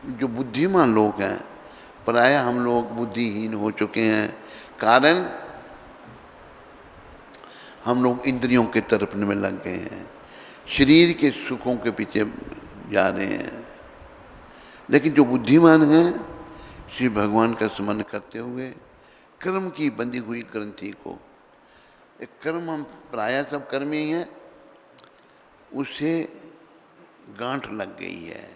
जो बुद्धिमान लोग हैं, प्राय हम लोग बुद्धिहीन हो चुके हैं। कारण हम लोग इंद्रियों के तरफने में लग गए हैं, शरीर के सुखों के पीछे जा रहे हैं। लेकिन जो बुद्धिमान हैं, श्री भगवान का स्मरण करते हुए कर्म की बंधी हुई ग्रंथि को, एक कर्म हम प्राय सब कर्म ही हैं, उससे गांठ लग गई है।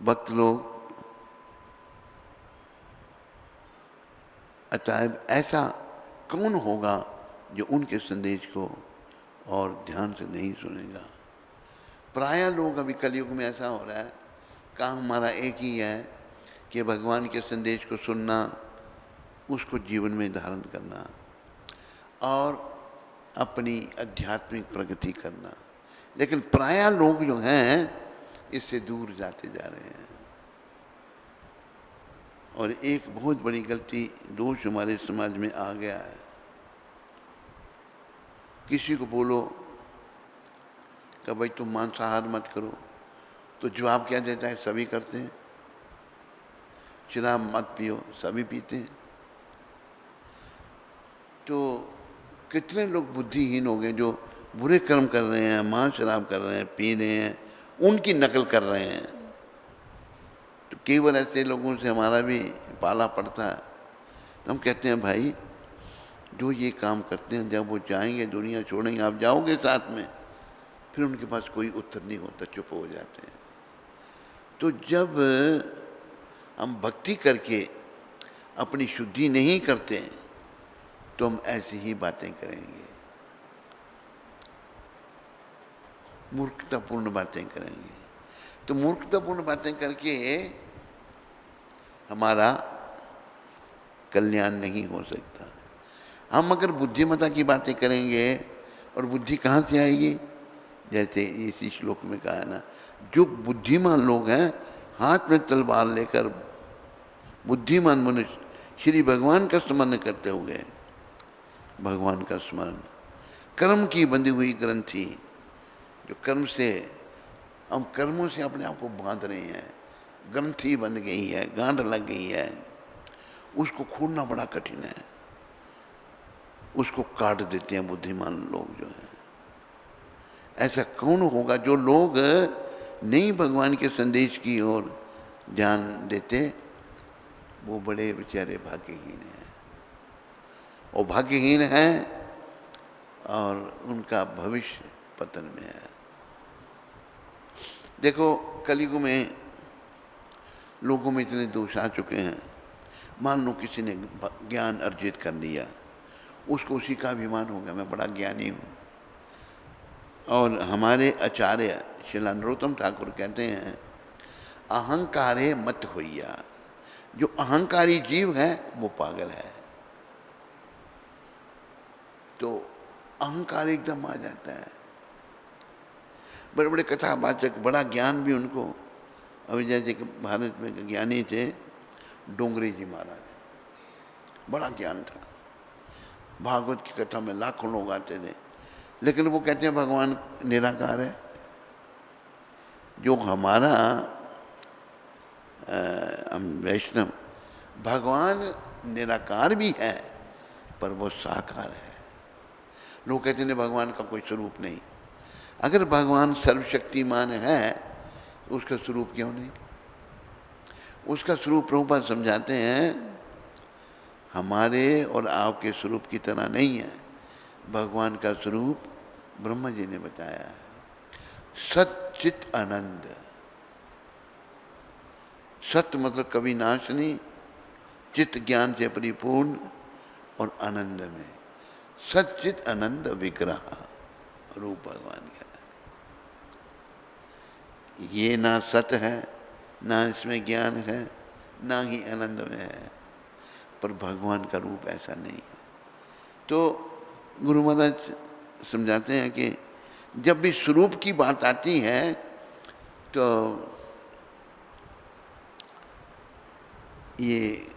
भक्त लोग अतएव ऐसा कौन होगा जो उनके संदेश को और ध्यान से नहीं सुनेगा। प्राय लोग अभी कलयुग में ऐसा हो रहा है, काम हमारा एक ही है कि भगवान के संदेश को सुनना, उसको जीवन में धारण करना और अपनी आध्यात्मिक प्रगति करना। लेकिन प्राय लोग जो हैं इससे दूर जाते जा रहे हैं। और एक बहुत बड़ी गलती, दोष हमारे समाज में आ गया है। किसी को बोलो कि भाई तुम मांसाहार मत करो, तो जवाब क्या देता है, सभी करते हैं। शराब मत पियो, सभी पीते हैं। तो कितने लोग बुद्धिहीन हो गए जो बुरे कर्म कर रहे हैं, मांस शराब कर रहे हैं, पी रहे हैं, उनकी नकल कर रहे हैं। तो केवल ऐसे लोगों से हमारा भी पाला पड़ता है। तो हम कहते हैं भाई जो ये काम करते हैं, जब वो जाएंगे दुनिया छोड़ेंगे, आप जाओगे साथ में, फिर उनके पास कोई उत्तर नहीं होता, चुप हो जाते हैं। तो जब हम भक्ति करके अपनी शुद्धि नहीं करते हैं तो हम ऐसी ही बातें करेंगे, मूर्खतापूर्ण बातें करेंगे। तो मूर्खतापूर्ण बातें करके हमारा कल्याण नहीं हो सकता। हम अगर बुद्धिमता की बातें करेंगे, और बुद्धि कहाँ से आएगी, जैसे इसी श्लोक में कहा है ना, जो बुद्धिमान लोग हैं हाथ में तलवार लेकर, बुद्धिमान मनुष्य श्री भगवान का स्मरण करते हुए, भगवान का स्मरण, कर्म की बंधी हुई ग्रंथि, जो कर्म से, हम कर्मों से अपने आप को बांध रहे हैं, ग्रंथि बंध गई है, गांठ लग गई है, उसको खोलना बड़ा कठिन है। उसको काट देते हैं बुद्धिमान लोग जो हैं। ऐसा कौन होगा जो लोग नहीं भगवान के संदेश की ओर ध्यान देते, वो बड़े बेचारे भाग्यहीन हैं। वो भाग्यहीन हैं और उनका भविष्य पतन में है। देखो कलयुग में लोगों में इतने दोष आ चुके हैं। मान लो किसी ने ज्ञान अर्जित कर लिया, उसको उसी का अभिमान हो गया, मैं बड़ा ज्ञानी हूँ। और हमारे आचार्य श्रील नरोत्तम ठाकुर कहते हैं, अहंकारे मत होइया। जो अहंकारी जीव है वो पागल है। तो अहंकार एकदम आ जाता है। बड़े बड़े कथावाचक, बड़ा ज्ञान भी उनको, अभी जैसे कि भारत में ज्ञानी थे डोंगरी जी महाराज, बड़ा ज्ञान था, भागवत की कथा में लाखों लोग आते थे। लेकिन वो कहते हैं भगवान निराकार है। जो हमारा हम वैष्णव, भगवान निराकार भी है पर वो साकार है। लोग कहते हैं भगवान का कोई स्वरूप नहीं। अगर भगवान सर्वशक्तिमान है तो उसका स्वरूप क्यों नहीं? उसका स्वरूप प्रभुपाद समझाते हैं हमारे और आपके स्वरूप की तरह नहीं है। भगवान का स्वरूप ब्रह्मा जी ने बताया है, सच्चित आनंद। सत्य मतलब कभी नाश नहीं, चित्त ज्ञान से परिपूर्ण और आनंद में, सच्चित आनंद विग्रह रूप भगवान का। ये ना सत्य है, ना इसमें ज्ञान है, ना ही आनंद में है, पर भगवान का रूप ऐसा नहीं है। तो गुरु महाराज समझाते हैं कि जब भी स्वरूप की बात आती है तो ये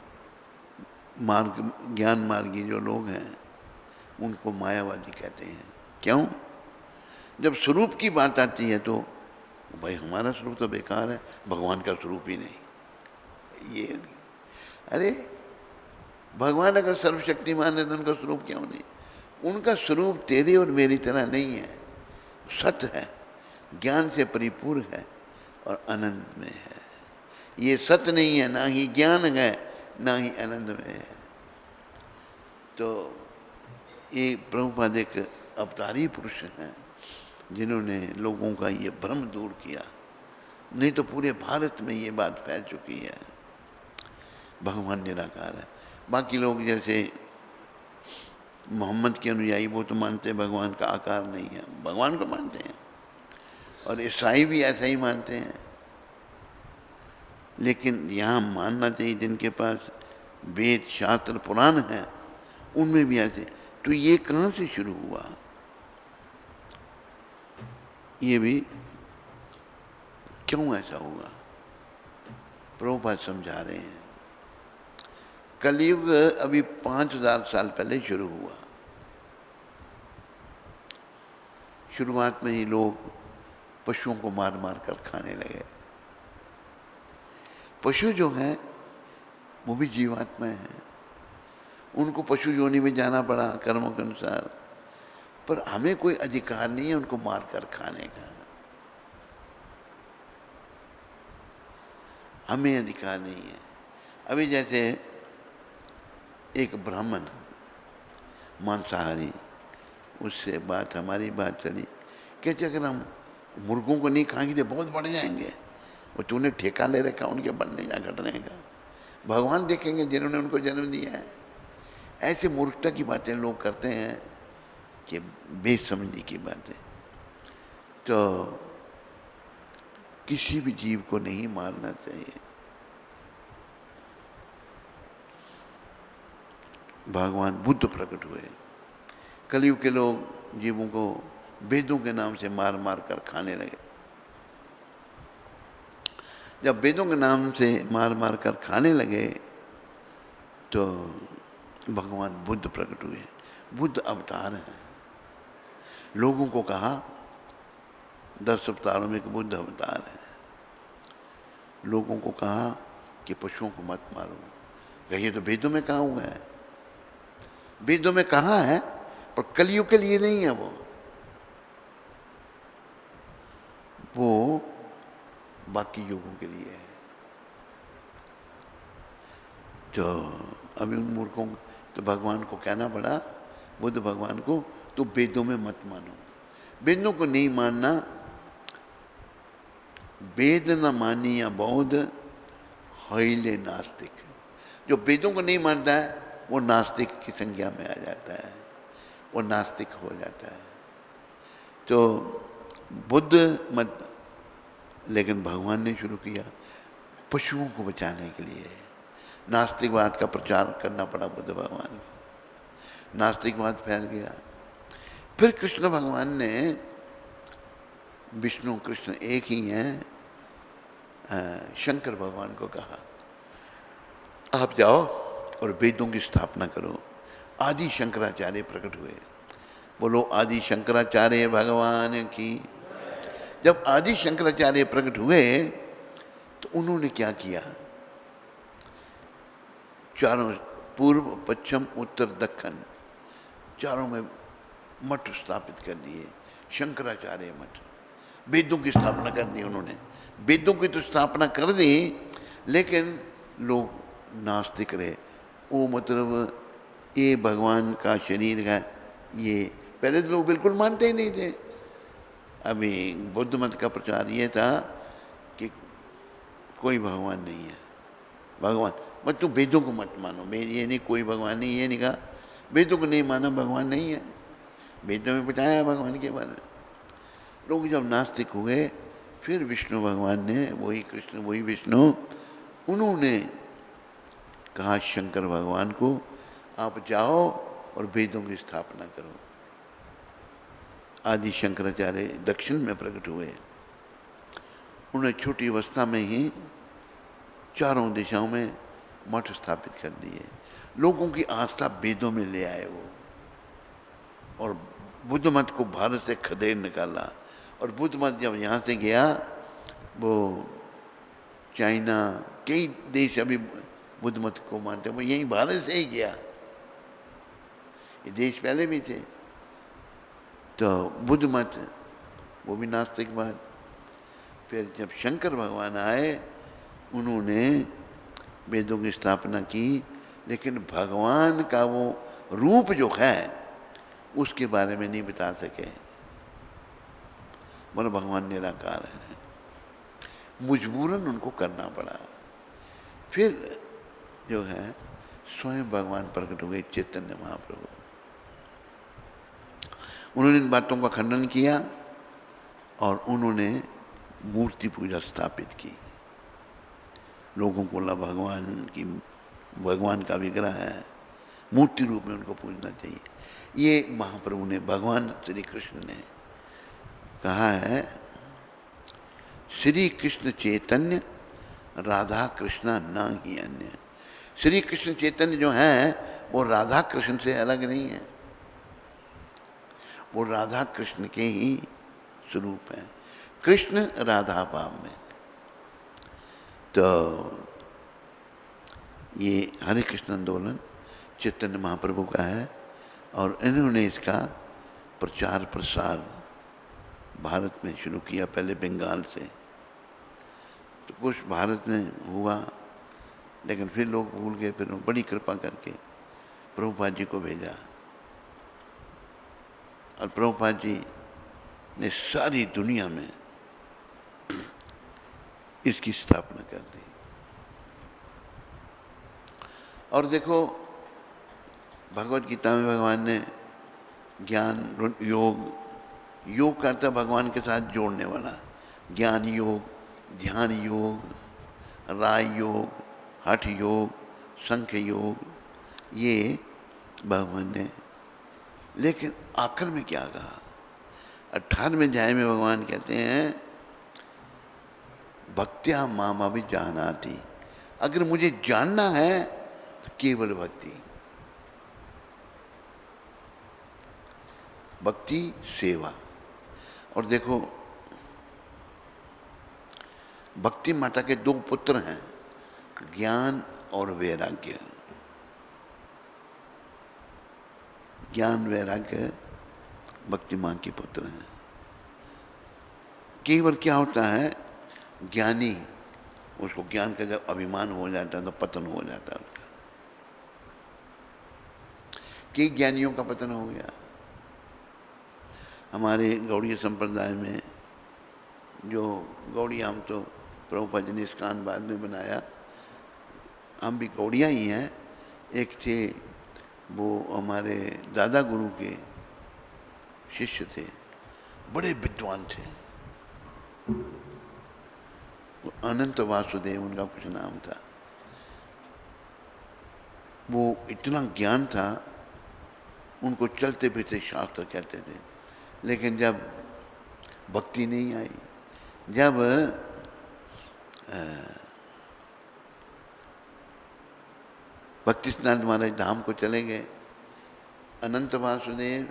मार्ग, ज्ञान मार्गी जो लोग हैं उनको मायावादी कहते हैं। क्यों? जब स्वरूप की बात आती है तो भाई हमारा स्वरूप तो बेकार है, भगवान का स्वरूप ही नहीं। ये अरे भगवान अगर सर्वशक्तिमान है तो उनका स्वरूप क्यों नहीं? उनका स्वरूप तेरे और मेरी तरह नहीं है, सत्य है, ज्ञान से परिपूर्ण है और आनंद में है। ये सत्य नहीं है, ना ही ज्ञान है, ना ही आनंद में है। तो ये प्रभुपाद एक अवतारी पुरुष हैं जिन्होंने लोगों का ये भ्रम दूर किया, नहीं तो पूरे भारत में ये बात फैल चुकी है भगवान निराकार है। बाकी लोग जैसे मोहम्मद के अनुयायी वो तो मानते हैं भगवान का आकार नहीं है, भगवान को मानते हैं, और ईसाई भी ऐसा ही मानते हैं। लेकिन यहाँ मानना चाहिए जिनके पास वेद शास्त्र पुराण हैं उनमें भी ऐसे। तो ये कहाँ से शुरू हुआ, ये भी क्यों ऐसा हुआ प्रभुपाद समझा रहे हैं। कलयुग अभी 5000 साल पहले शुरू हुआ। शुरुआत में ही लोग पशुओं को मार मार कर खाने लगे। पशु जो हैं वो भी जीवात्मा हैं, उनको पशु योनि में जाना पड़ा कर्मों के अनुसार, पर हमें कोई अधिकार नहीं है उनको मार कर खाने का। हमें अधिकार नहीं है। अभी जैसे एक ब्राह्मण मांसाहारी, उससे हमारी बात चली, कहते अगर हम मुर्गों को नहीं खाएंगे तो बहुत बढ़ जाएंगे। वो तूने ठेका ले रखा उनके बढ़ने या घटने का, भगवान देखेंगे जिन्होंने उनको जन्म दिया है। ऐसे मूर्खता की बातें लोग करते हैं कि बेसमझी की बातें। तो किसी भी जीव को नहीं मारना चाहिए। भगवान बुद्ध प्रकट हुए, कलयुग के लोग जीवों को वेदों के नाम से मार मार कर खाने लगे। जब वेदों के नाम से मार मार कर खाने लगे तो भगवान बुद्ध प्रकट हुए। बुद्ध अवतार हैं। लोगों को कहा 10 अवतारों में एक बुद्ध अवतार है। लोगों को कहा कि पशुओं को मत मारो। कहिए तो वेदों में कहा हुआ है, वेदों में कहा है, पर कलयुग के लिए नहीं है। वो बाकी युगों के लिए है। तो अभी उन मूर्खों को तो भगवान को कहना पड़ा, बुद्ध भगवान को, तो वेदों में मत मानो। वेदों को नहीं मानना, वेद न मानी या बौद्ध हईले नास्तिक। जो वेदों को नहीं मानता है वो नास्तिक की संज्ञा में आ जाता है, वो नास्तिक हो जाता है। तो बुद्ध मत, लेकिन भगवान ने शुरू किया पशुओं को बचाने के लिए। नास्तिकवाद का प्रचार करना पड़ा बुद्ध भगवान को, नास्तिकवाद फैल गया। फिर कृष्ण भगवान ने, विष्णु कृष्ण एक ही हैं, शंकर भगवान को कहा आप जाओ और वेदों की स्थापना करो। आदि शंकराचार्य प्रकट हुए। बोलो आदि शंकराचार्य भगवान की। जब आदि शंकराचार्य प्रकट हुए तो उन्होंने क्या किया, चारों पूर्व पश्चिम उत्तर दक्षिण चारों में मठ स्थापित कर दिए, शंकराचार्य मठ। वेदों की स्थापना कर दी उन्होंने। वेदों की तो स्थापना कर दी, लेकिन लोग नास्तिक रहे। वो मतलब ये भगवान का शरीर है, ये पहले तो लोग बिल्कुल मानते ही नहीं थे। अभी बुद्ध मत का प्रचार ये था कि कोई भगवान नहीं है, भगवान मत, तुम वेदों को मत मानो। ये नहीं, कोई भगवान नहीं, ये नहीं कहा। वेदों को नहीं माना, भगवान नहीं है। वेदों में बताया भगवान के बारे में। लोग जब नास्तिक हुए, फिर विष्णु भगवान ने, वही कृष्ण वही विष्णु, उन्होंने कहा शंकर भगवान को आप जाओ और वेदों की स्थापना करो। आदि शंकराचार्य दक्षिण में प्रकट हुए। उन्हें छोटी अवस्था में ही चारों दिशाओं में मठ स्थापित कर दिए। लोगों की आस्था वेदों में ले आए वो, और बुद्ध मत को भारत से खदेड़ निकाला। और बुद्ध मत जब यहाँ से गया वो चाइना, कई देश अभी बुद्ध मत को मानते हैं, वो यहीं भारत से ही गया, ये देश पहले भी थे। तो बुद्ध मत वो भी नास्तिकवाद। फिर जब शंकर भगवान आए उन्होंने वेदों की स्थापना की, लेकिन भगवान का वो रूप जो है उसके बारे में नहीं बता सके। बोलो भगवान निराकार है, मजबूरन उनको करना पड़ा। फिर जो है स्वयं भगवान प्रकट हुए, चैतन्य महाप्रभु। उन्होंने इन बातों का खंडन किया और उन्होंने मूर्ति पूजा स्थापित की। लोगों को बोला भगवान का विग्रह है, मूर्ति रूप में उनको पूजना चाहिए। ये महाप्रभु ने, भगवान श्री कृष्ण ने कहा है, श्री कृष्ण चैतन्य राधा कृष्ण न ही अन्य। श्री कृष्ण चैतन्य जो है वो राधा कृष्ण से अलग नहीं है, वो राधा कृष्ण के ही स्वरूप है, कृष्ण राधा भाव में। तो ये हरे कृष्ण आंदोलन चैतन्य महाप्रभु का है और इन्होंने इसका प्रचार प्रसार भारत में शुरू किया, पहले बंगाल से। तो कुछ भारत में हुआ, लेकिन फिर लोग भूल गए। फिर बड़ी कृपा करके प्रभुपाद जी को भेजा और प्रभुपाद जी ने सारी दुनिया में इसकी स्थापना कर दी। और देखो भगवत गीता में भगवान ने ज्ञान योग करता भगवान के साथ जोड़ने वाला, ज्ञान योग, ध्यान योग, राय योग, हठ योग, संख्य योग, ये भगवान ने। लेकिन आखिर में क्या कहा, 18वें अध्याय में भगवान कहते हैं, भक्त्या माम अभी जानाति। अगर मुझे जानना है तो केवल भक्ति, भक्ति सेवा। और देखो भक्ति माता के 2 पुत्र हैं, ज्ञान और वैराग्य। ज्ञान वैराग्य भक्ति मां के पुत्र हैं। कई बार क्या होता है, ज्ञानी, उसको ज्ञान का जब अभिमान हो जाता है तो पतन हो जाता है उसका। कई ज्ञानियों का पतन हो गया। हमारे गौड़ीय संप्रदाय में जो गौड़िया, हम तो प्रभुपाद जी ने इस्कान बाद में बनाया, हम भी गौड़िया ही हैं। एक थे वो हमारे दादा गुरु के शिष्य थे, बड़े विद्वान थे, अनंत वासुदेव उनका कुछ नाम था। वो इतना ज्ञान था, उनको चलते फिरते शास्त्र कहते थे। लेकिन जब भक्ति नहीं आई, जब भक्ति सिद्धांत महाराज धाम को चले गए, अनंत वासुदेव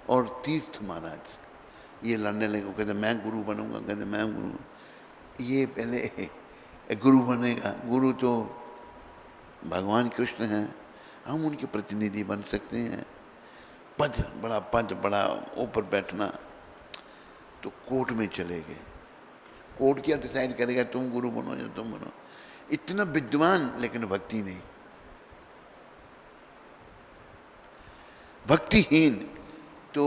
और तीर्थ महाराज ये लड़ने लगे। कहते मैं गुरु बनूंगा, कहते मैं गुरु। ये पहले गुरु बनेगा, गुरु तो भगवान कृष्ण हैं, हम उनके प्रतिनिधि बन सकते हैं। पद बड़ा ऊपर बैठना। तो कोर्ट में चले गए। कोर्ट क्या डिसाइड करेगा, तुम गुरु बनो या तुम बनो। इतना विद्वान, लेकिन भक्ति नहीं, भक्तिहीन। तो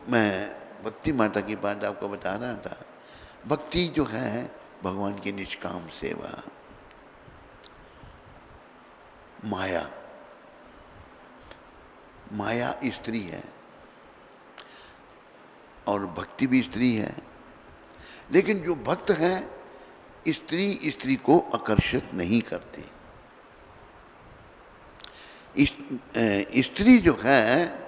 मैं भक्ति माता की बात आपको बता रहा था। भक्ति जो है भगवान की निष्काम सेवा। माया स्त्री है और भक्ति भी स्त्री है। लेकिन जो भक्त है, स्त्री को आकर्षित नहीं करती। स्त्री जो है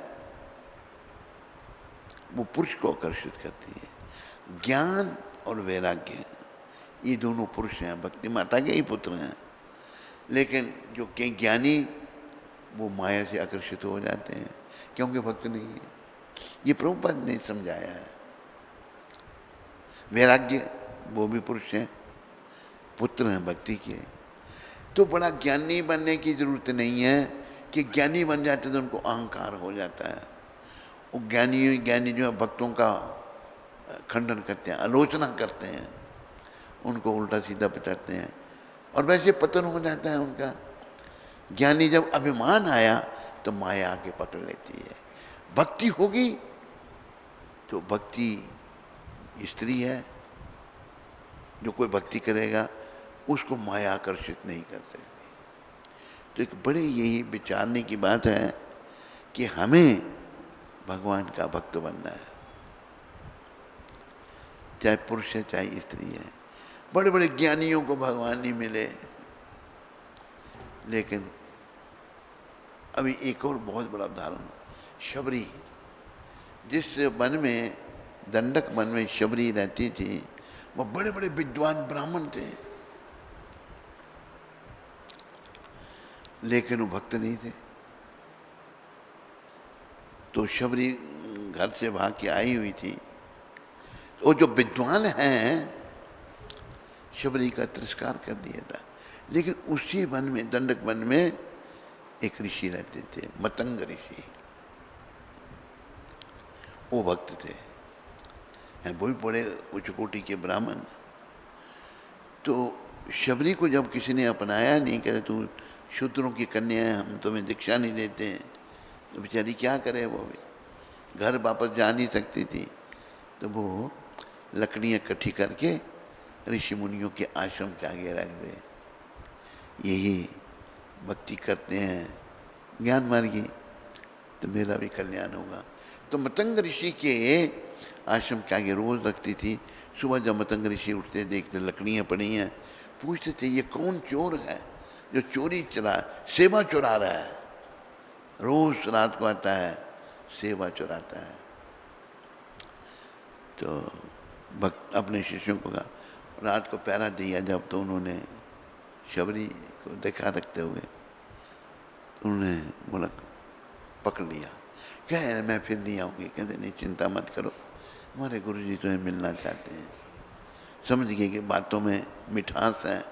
वो पुरुष को आकर्षित करती है। ज्ञान और वैराग्य ये दोनों पुरुष हैं, भक्ति माता के ही पुत्र हैं। लेकिन जो के ज्ञानी वो माया से आकर्षित हो जाते हैं, क्योंकि भक्त नहीं है। ये प्रभुपाद ने समझाया है। वैराग्य वो भी पुरुष हैं, पुत्र हैं भक्ति के। तो बड़ा ज्ञानी बनने की ज़रूरत नहीं है कि ज्ञानी बन जाते तो उनको अहंकार हो जाता है। वो ज्ञानी जो है भक्तों का खंडन करते हैं, आलोचना करते हैं, उनको उल्टा सीधा बताते हैं और वैसे पतन हो जाता है उनका। ज्ञानी जब अभिमान आया तो माया आके पकड़ लेती है। भक्ति होगी तो भक्ति स्त्री है, जो कोई भक्ति करेगा उसको माया आकर्षित नहीं कर सकती। तो एक बड़े यही विचारने की बात है कि हमें भगवान का भक्त बनना है, चाहे पुरुष है चाहे स्त्री है। बड़े बड़े ज्ञानियों को भगवान नहीं मिले, लेकिन अभी एक और बहुत बड़ा उदाहरण, शबरी, जिस वन में, दंडक वन में शबरी रहती थी, वो बड़े बड़े विद्वान ब्राह्मण थे, लेकिन वो भक्त नहीं थे। तो शबरी घर से भाग के आई हुई थी। वो जो विद्वान हैं शबरी का तिरस्कार कर दिया था। लेकिन उसी वन में, दंडक वन में एक ऋषि रहते थे, मतंग ऋषि। वो भक्त थे, हैं वो भी बड़े उच्च कोटि के ब्राह्मण। तो शबरी को जब किसी ने अपनाया नहीं, कहते तू शूद्रों की कन्या है, हम तुम्हें दीक्षा नहीं देते हैं, तो बेचारी क्या करे, वो भी घर वापस जा नहीं सकती थी। तो वो लकड़ियाँ इकट्ठी करके ऋषि मुनियों के आश्रम के आगे रख दे। यही भक्ति करते हैं ज्ञान मार्गी, तो मेरा भी कल्याण होगा। तो मतंग ऋषि के आश्रम के आगे रोज रखती थी। सुबह जब मतंग ऋषि उठते, देखते लकड़ियाँ पड़ी हैं, पूछते थे ये कौन चोर है जो चोरी चला, सेवा चुरा रहा है। रोज रात को आता है, सेवा चुराता है। तो भक्त अपने शिष्यों को कहा, रात को पहरा दिया जब, तो उन्होंने शबरी को देखा रखते हुए, उन्होंने बोला पकड़ लिया, कह मैं फिर नहीं आऊँगी। कहते नहीं चिंता मत करो, हमारे गुरुजी तुम्हें मिलना चाहते हैं। समझ गए कि बातों में मिठास है।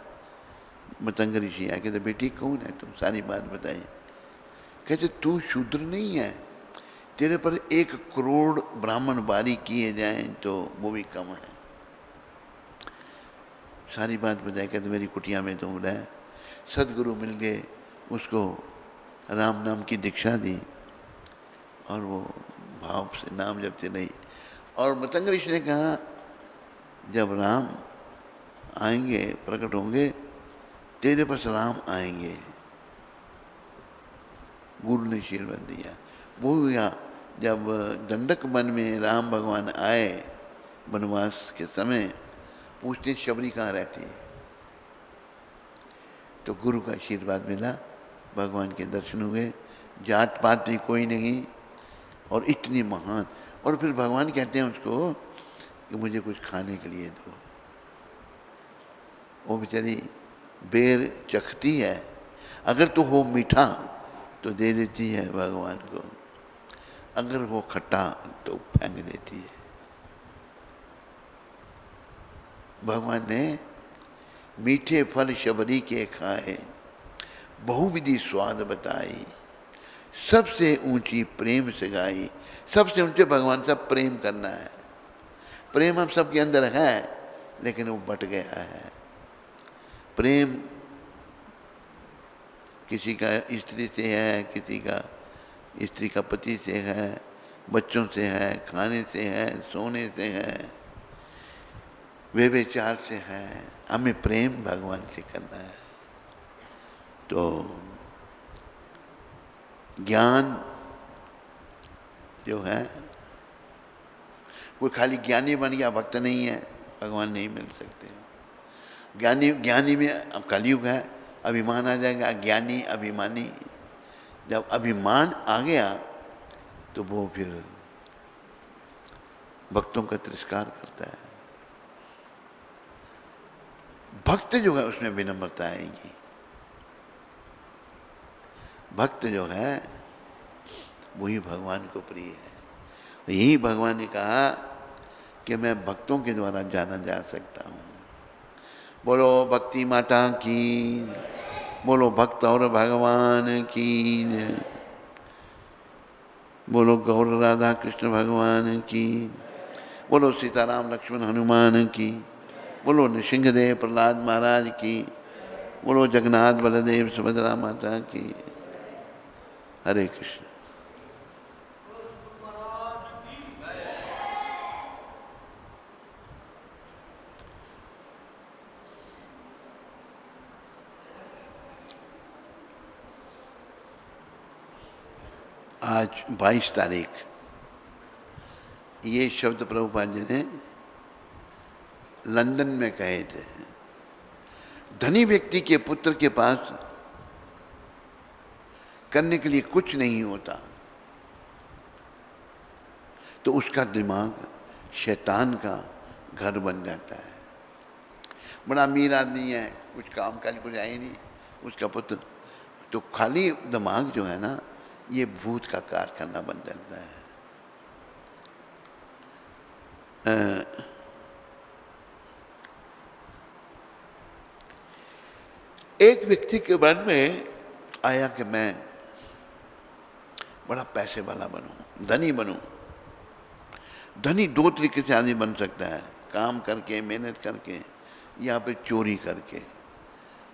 मतंग ऋषि आए, कहते बेटी कौन है तुम, सारी बात बताइए। कहते तू शूद्र नहीं है, तेरे पर 1 करोड़ ब्राह्मण बारी किए जाएं तो वो भी कम है। सारी बात बताई। कहते मेरी कुटिया में तुम रहे। सदगुरु मिल गए, उसको राम नाम की दीक्षा दी और वो भाव से नाम जपते रही। और मतंग ऋषि ने कहा जब राम आएंगे, प्रकट होंगे, तेरे पास राम आएंगे। गुरु ने आशीर्वाद दिया। वो हुआ जब दंडक वन में राम भगवान आए वनवास के समय, पूछते शबरी कहाँ रहती है, तो गुरु का आशीर्वाद मिला, भगवान के दर्शन हुए। जात पात भी कोई नहीं और इतनी महान। और फिर भगवान कहते हैं उसको कि मुझे कुछ खाने के लिए दो। वो बेचारी बेर चखती है, अगर तो हो मीठा तो दे देती है भगवान को, अगर वो खट्टा तो फेंक देती है। भगवान ने मीठे फल शबरी के खाए, बहुविधि स्वाद बताई, सबसे ऊंची प्रेम से गाई। सबसे ऊंचे भगवान से प्रेम करना है। प्रेम हम सबके अंदर है, लेकिन वो बट गया है। प्रेम किसी का स्त्री से है, किसी का स्त्री का पति से है, बच्चों से है, खाने से है, सोने से है, व्यभिचार से है। हमें प्रेम भगवान से करना है। तो ज्ञान जो है, कोई खाली ज्ञानी बन गया भक्त नहीं है, भगवान नहीं मिल सकते। ज्ञानी में अब कलयुग है, अभिमान आ जाएगा, ज्ञानी अभिमानी। जब अभिमान आ गया तो वो फिर भक्तों का तिरस्कार करता है। भक्त जो है उसमें विनम्रता आएगी। भक्त जो है वही भगवान को प्रिय है। यही भगवान ने कहा कि मैं भक्तों के द्वारा जाना जा सकता हूँ। बोलो भक्ति माता की, बोलो भक्त और भगवान की, बोलो गौर राधा कृष्ण भगवान की, बोलो सीताराम लक्ष्मण हनुमान की, बोलो नृसिंहदेव प्रहलाद महाराज की, बोलो जगन्नाथ बलदेव सुभद्रा माता की। हरे कृष्ण। आज 22 तारीख, ये शब्द प्रभुपाद जी ने लंदन में कहे थे। धनी व्यक्ति के पुत्र के पास करने के लिए कुछ नहीं होता तो उसका दिमाग शैतान का घर बन जाता है। बड़ा अमीर आदमी है, कुछ काम काज कुछ आए नहीं, उसका पुत्र, तो खाली दिमाग जो है ना, ये भूत का कारखाना बन जाता है। एक व्यक्ति के मन में आया कि मैं बड़ा पैसे वाला बनूं, धनी बनूं। धनी दो तरीके से आदमी बन सकता है, काम करके, मेहनत करके, या फिर चोरी करके।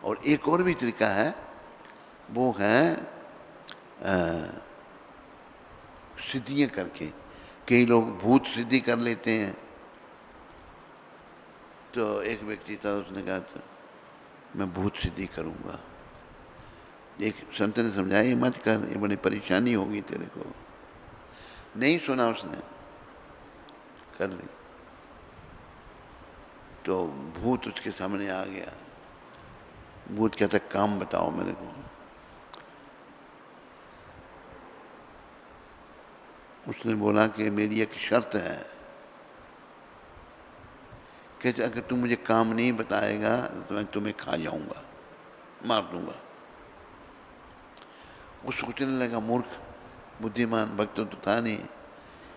और एक और भी तरीका है, वो है सिद्धियां करके। कई लोग भूत सिद्धि कर लेते हैं। तो एक व्यक्ति था, उसने कहा था मैं भूत सिद्धि करूंगा। एक संत ने समझाया ये मत कर, ये बड़ी परेशानी होगी तेरे को। नहीं सुना उसने, कर ली। तो भूत उसके सामने आ गया। भूत कहता काम बताओ मेरे को। उसने बोला कि मेरी एक शर्त है, कि अगर तू मुझे काम नहीं बताएगा तो मैं तुम्हें खा जाऊंगा, मार दूंगा। वो सोचने लगा मूर्ख, बुद्धिमान भक्त तो था नहीं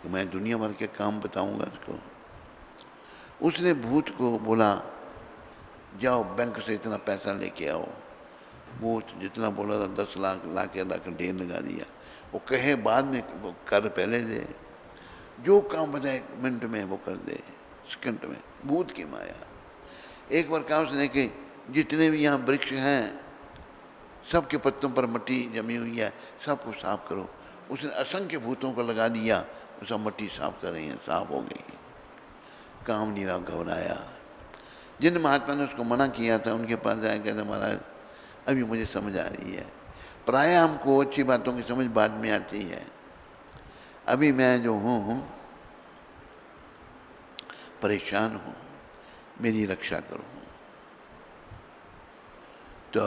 कि मैं दुनिया भर के काम बताऊंगा इसको। उसने भूत को बोला जाओ बैंक से इतना पैसा लेके आओ। भूत जितना बोला था 10 लाख ला के रख, ढेर लगा दिया। वो कहे बाद में, वो कर पहले दे, जो काम बताए मिनट में वो कर दे, सेकंड में। भूत की माया। एक बार कहा उसने कि जितने भी यहाँ वृक्ष हैं सबके पत्तों पर मट्टी जमी हुई है, सबको साफ करो। उसने असंख्य भूतों को लगा दिया, सब मट्टी साफ कर रही है, साफ हो गई। काम नहीं रहा, घबराया। जिन महात्मा ने उसको मना किया था उनके पास जाए, कहते महाराज अभी मुझे समझ आ रही है। प्राय हमको अच्छी बातों की समझ बाद में आती है। अभी मैं जो हूँ परेशान हूँ, मेरी रक्षा करो। तो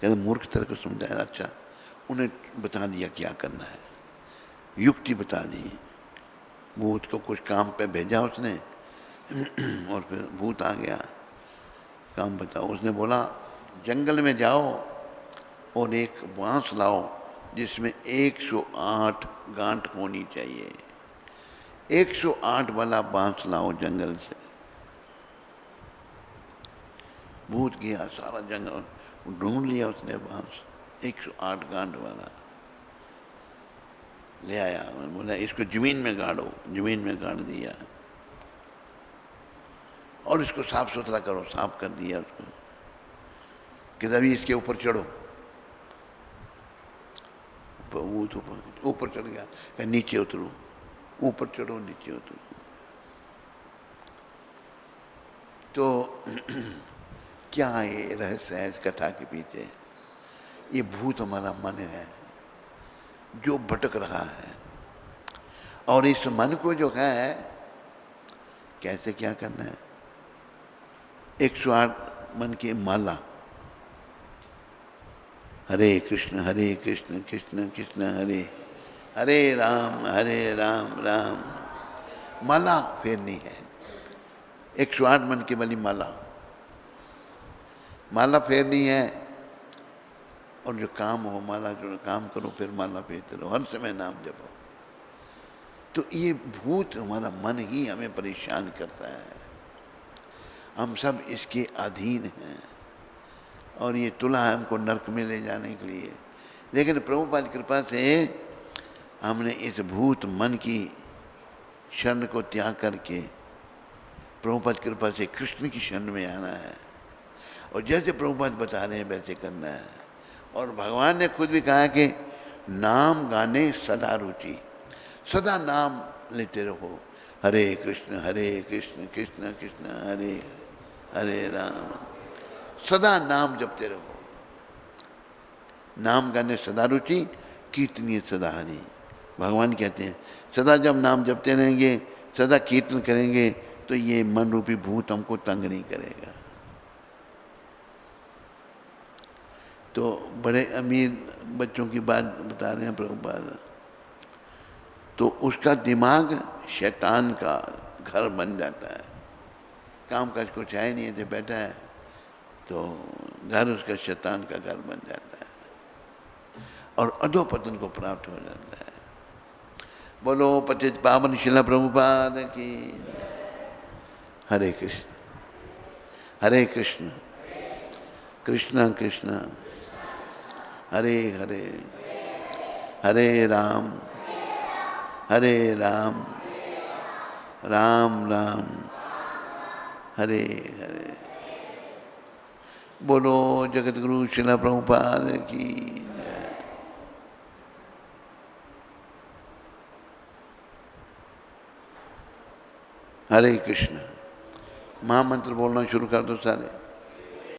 कहते मूर्ख तरह को समझाया। अच्छा, उन्हें बता दिया क्या करना है, युक्ति बता दी। भूत को कुछ काम पे भेजा उसने और फिर भूत आ गया, काम बताओ। उसने बोला जंगल में जाओ और एक बांस लाओ जिसमें 108 गांठ होनी चाहिए। 108 वाला बांस लाओ जंगल से। भूत गया, सारा जंगल ढूंढ लिया उसने बांस, 108 गांठ वाला ले आया। बोला इसको जमीन में गाड़ो। जमीन में गाड़ दिया और इसको साफ सुथरा करो। साफ कर दिया उसको कि अभी इसके ऊपर चढ़ो। वो तो ऊपर चढ़ गया, कहीं नीचे उतरो, ऊपर चढ़ो, नीचे उतरो। तो क्या ये रहस्य है इस कथा के पीछे? ये भूत हमारा मन है जो भटक रहा है, और इस मन को जो है कैसे क्या करना है? 108 मन की माला, हरे कृष्ण कृष्ण कृष्ण हरे हरे, राम राम। माला फेरनी है, 108 मन की वाली माला फेरनी है। और जो काम हो, माला जो काम करो, फिर माला फेरते रहो, हर समय नाम जपो। तो ये भूत हमारा मन ही हमें परेशान करता है। हम सब इसके अधीन हैं और ये तुला है हमको नरक में ले जाने के लिए। लेकिन प्रभुपाद कृपा से हमने इस भूत मन की शरण को त्याग करके प्रभुपाद कृपा से कृष्ण की शरण में आना है और जैसे प्रभुपाद बता रहे हैं वैसे करना है। और भगवान ने खुद भी कहा कि नाम गाने सदा रुचि, सदा नाम लेते रहो, हरे कृष्ण कृष्ण कृष्ण हरे हरे राम, सदा नाम जपते रहो। नाम गाने सदा रुचि, कीर्तनीय सदा हरि। भगवान कहते हैं सदा जब नाम जपते रहेंगे, सदा कीर्तन करेंगे, तो ये मन रूपी भूत हमको तंग नहीं करेगा। तो बड़े अमीर बच्चों की बात बता रहे हैं प्रभुपाद, तो उसका दिमाग शैतान का घर बन जाता है। काम काज कुछ है नहीं, ऐसे बैठा है, तो घर उसका शैतान का घर बन जाता है और अधोपतन को प्राप्त हो जाता है। बोलो पतित पावन शिला प्रभुपाद की। हरे कृष्ण कृष्ण कृष्ण हरे हरे, हरे राम राम राम हरे हरे। बोलो जगत गुरु शिला प्रभुपाद की जय। हरे कृष्ण। महामंत्र बोलना शुरू कर दो सारे।